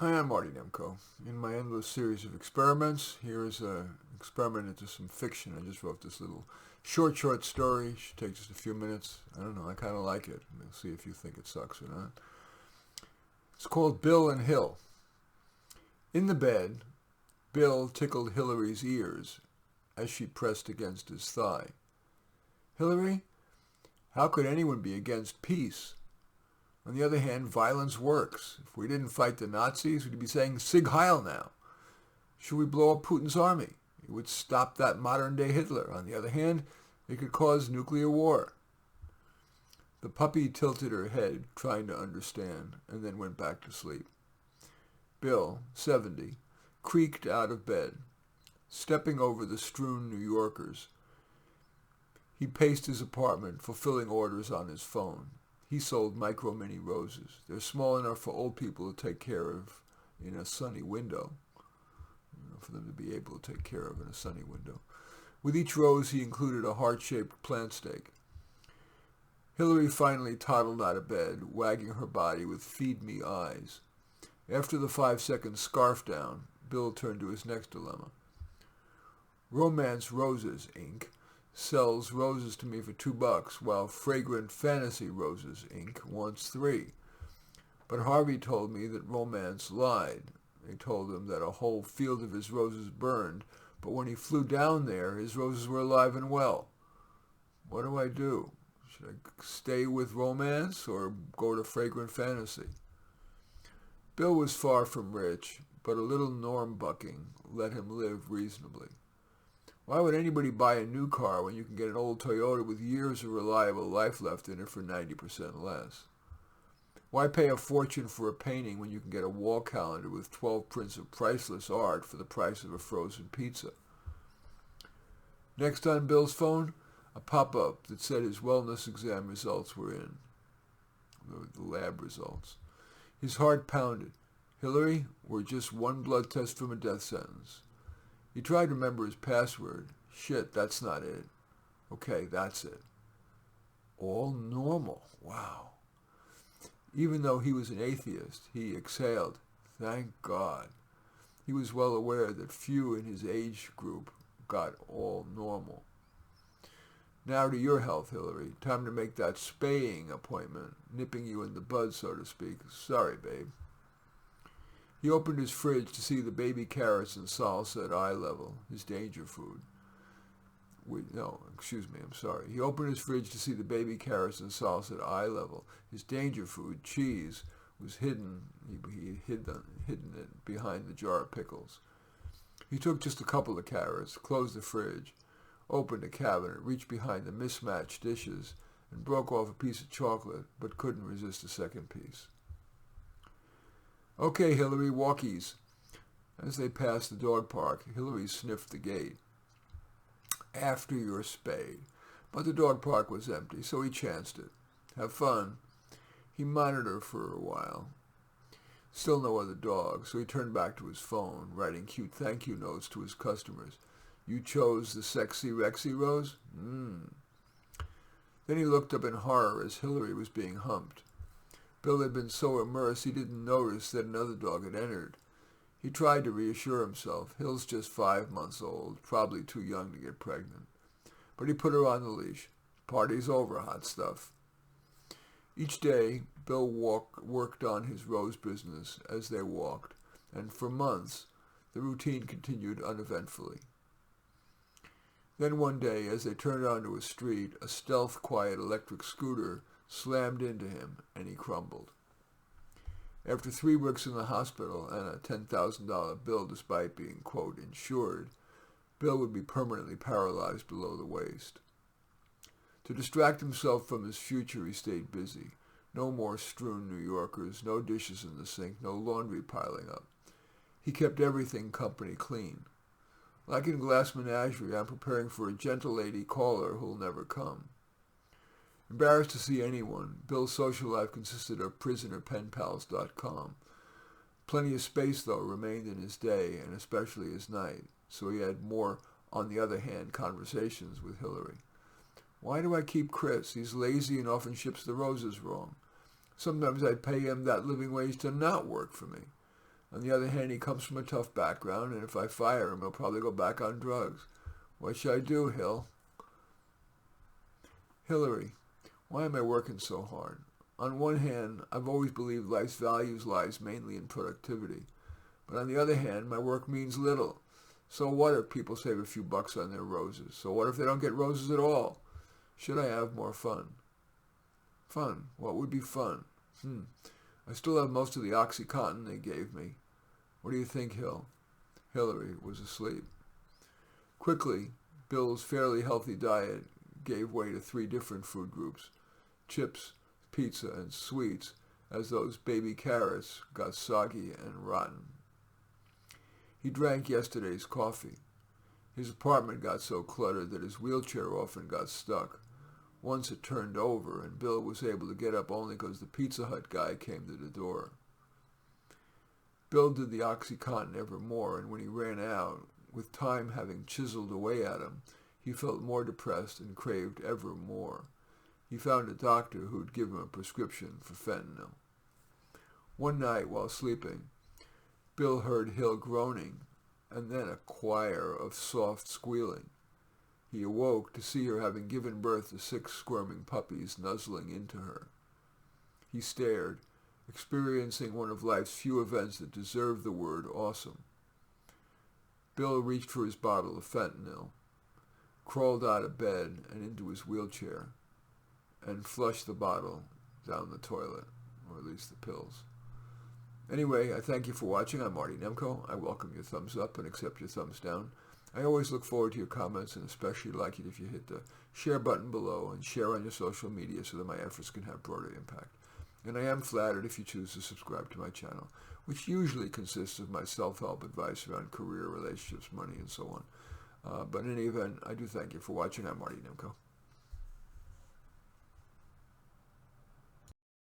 Hi, I'm Marty Nemko. In my endless series of experiments, here is an experiment into some fiction. I just wrote this little short story. Should take just a few minutes. I don't know, I kind of like it. We'll see if you think it sucks or not. It's called Bill and Hill. In the bed, Bill tickled Hillary's ears as she pressed against his thigh. Hillary, how could anyone be against peace? On the other hand, violence works. If we didn't fight the Nazis, we'd be saying Sieg Heil now. Should we blow up Putin's army? It would stop that modern-day Hitler. On the other hand, it could cause nuclear war. The puppy tilted her head, trying to understand, and then went back to sleep. Bill, 70, creaked out of bed, stepping over the strewn New Yorkers. He paced his apartment, fulfilling orders on his phone. He sold micro-mini roses. They're small enough for old people to take care of in a sunny window. For them to be able to take care of in a sunny window. With each rose, he included a heart-shaped plant stake. Hillary finally toddled out of bed, wagging her body with feed-me eyes. After the 5-second scarf down, Bill turned to his next dilemma. Romance Roses, Inc. sells roses to me for $2, while Fragrant Fantasy Roses, Inc. wants $3. But Harvey told me that Romance lied. They told him that a whole field of his roses burned, but when he flew down there, his roses were alive and well. What do I do? Should I stay with Romance or go to Fragrant Fantasy? Bill was far from rich, but a little norm bucking let him live reasonably. Why would anybody buy a new car when you can get an old Toyota with years of reliable life left in it for 90% less? Why pay a fortune for a painting when you can get a wall calendar with 12 prints of priceless art for the price of a frozen pizza? Next on Bill's phone, a pop-up that said his wellness exam results were in. The lab results. His heart pounded. Hillary, we're just one blood test from a death sentence. He tried to remember his password. Shit, that's not it. Okay, that's it. All normal. Wow. Even though he was an atheist, he exhaled. Thank God. He was well aware that few in his age group got all normal. Now to your health, Hillary. Time to make that spaying appointment, nipping you in the bud, so to speak. Sorry, babe. He opened his fridge to see the baby carrots and salsa at eye level, his danger food. He opened his fridge to see the baby carrots and salsa at eye level. His danger food, cheese, was hidden. He hidden it behind the jar of pickles. He took just a couple of carrots, closed the fridge, opened a cabinet, reached behind the mismatched dishes, and broke off a piece of chocolate, but couldn't resist a second piece. Okay, Hillary, walkies. As they passed the dog park, Hillary sniffed the gate. After your spade. But the dog park was empty, so he chanced it. Have fun. He monitored her for a while. Still no other dog, so he turned back to his phone, writing cute thank you notes to his customers. You chose the sexy Rexy rose? Then he looked up in horror as Hillary was being humped. Bill had been so immersed he didn't notice that another dog had entered. He tried to reassure himself. Hill's just 5 months old, probably too young to get pregnant. But he put her on the leash. Party's over, hot stuff. Each day, Bill worked on his rose business as they walked, and for months, the routine continued uneventfully. Then one day, as they turned onto a street, a stealth-quiet electric scooter slammed into him, and he crumbled. After 3 weeks in the hospital and a $10,000 bill despite being, quote, insured, Bill would be permanently paralyzed below the waist. To distract himself from his future, he stayed busy. No more strewn New Yorkers, no dishes in the sink, no laundry piling up. He kept everything company clean. Like in Glass Menagerie, I'm preparing for a gentle lady caller who'll never come. Embarrassed to see anyone, Bill's social life consisted of prisonerpenpals.com. Plenty of space, though, remained in his day, and especially his night, so he had more, on the other hand, conversations with Hillary. Why do I keep Chris? He's lazy and often ships the roses wrong. Sometimes I'd pay him that living wage to not work for me. On the other hand, he comes from a tough background, and if I fire him, he'll probably go back on drugs. What should I do, Hill? Hillary, why am I working so hard? On one hand, I've always believed life's values lies mainly in productivity. But on the other hand, my work means little. So what if people save a few bucks on their roses? So what if they don't get roses at all? Should I have more fun? Fun? What would be fun? I still have most of the OxyContin they gave me. What do you think, Hill? Hillary was asleep. Quickly, Bill's fairly healthy diet gave way to 3 different food groups: chips, pizza, and sweets, as those baby carrots got soggy and rotten. He drank yesterday's coffee. His apartment got so cluttered that his wheelchair often got stuck. Once it turned over, and Bill was able to get up only because the Pizza Hut guy came to the door. Bill did the OxyContin ever more, and when he ran out, with time having chiseled away at him, he felt more depressed and craved ever more. He found a doctor who'd give him a prescription for fentanyl. One night, while sleeping, Bill heard Hill groaning, and then a choir of soft squealing. He awoke to see her having given birth to 6 squirming puppies nuzzling into her. He stared, experiencing one of life's few events that deserve the word awesome. Bill reached for his bottle of fentanyl, crawled out of bed and into his wheelchair, and flushed the bottle down the toilet, or at least the pills. Anyway, I thank you for watching. I'm Marty Nemko. I welcome your thumbs up and accept your thumbs down. I always look forward to your comments, and especially like it if you hit the share button below and share on your social media so that my efforts can have broader impact. And I am flattered if you choose to subscribe to my channel, which usually consists of my self-help advice around career, relationships, money, and so on. But in any event, I do thank you for watching. I'm Marty Nemko.